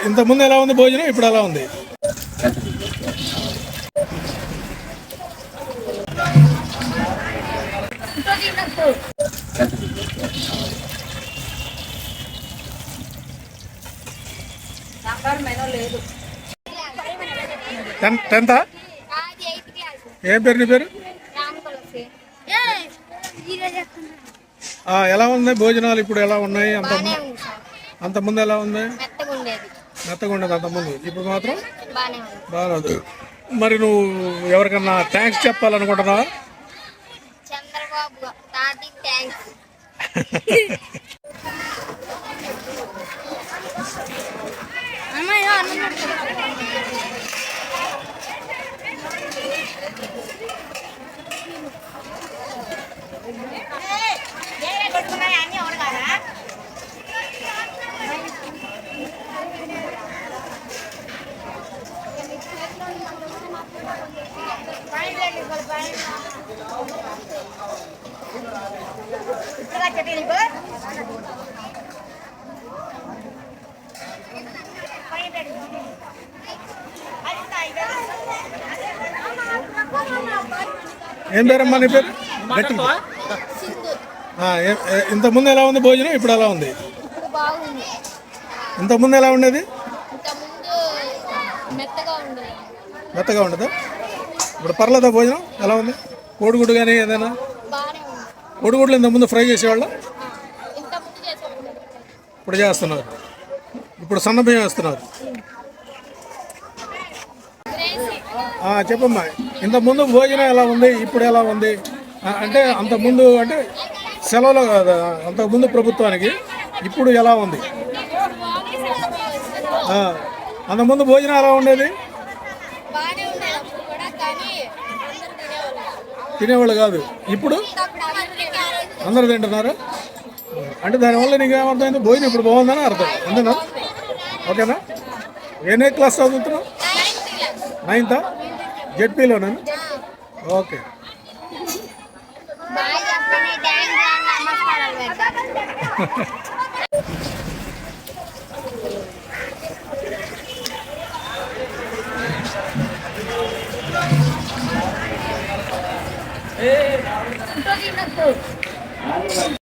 ఇంతకుముందు ఎలా ఉంది భోజనం, ఇప్పుడు ఎలా ఉంది? టెన్తా? ఏం పేరు నీ పేరు? ఎలా ఉన్నాయి భోజనాలు ఇప్పుడు, ఎలా ఉన్నాయి? అంతకుముందు ఎలా ఉంది? మెత్తగా ఉండేది అంతకుముందు, ఇప్పుడు మాత్రం బాగాలేదు. మరి నువ్వు ఎవరికన్నా థ్యాంక్స్ చెప్పాలనుకుంటున్నావా? ఏం పేరమ్మా నీ పేరు? ఇంతకుముందు ఎలా ఉంది భోజనం, ఇప్పుడు ఎలా ఉంది? ఇంతకుముందు ఎలా ఉండేది? మెత్తగా ఉండదా? ఇప్పుడు పర్లేదా భోజనం? ఎలా ఉంది? కోడిగుడ్డు కానీ ఏదైనా? కోడిగుడ్లు ఇంతకుముందు ఫ్రై చేసేవాళ్ళు, ఇప్పుడు చేస్తున్నారు. ఇప్పుడు సన్న బియ్యం వేస్తున్నారు. చెప్పమ్మా, ఇంతకుముందు భోజనం ఎలా ఉంది, ఇప్పుడు ఎలా ఉంది? అంటే అంతకుముందు అంటే సెలవులో కదా, అంతకుముందు ప్రభుత్వానికి ఇప్పుడు ఎలా ఉంది? అంతకుముందు భోజనం ఎలా ఉండేది? తినేవాళ్ళు కాదు, ఇప్పుడు అందరూ తింటున్నారు. అంటే దానివల్ల నీకు ఏమర్థమైంది? భోజనం ఇప్పుడు బాగుందని అర్థం, అంతేనా? ఓకేనా? ఏ క్లాస్ చదువుతున్నావు? 9th జెడ్పీలోనా? ఓకే.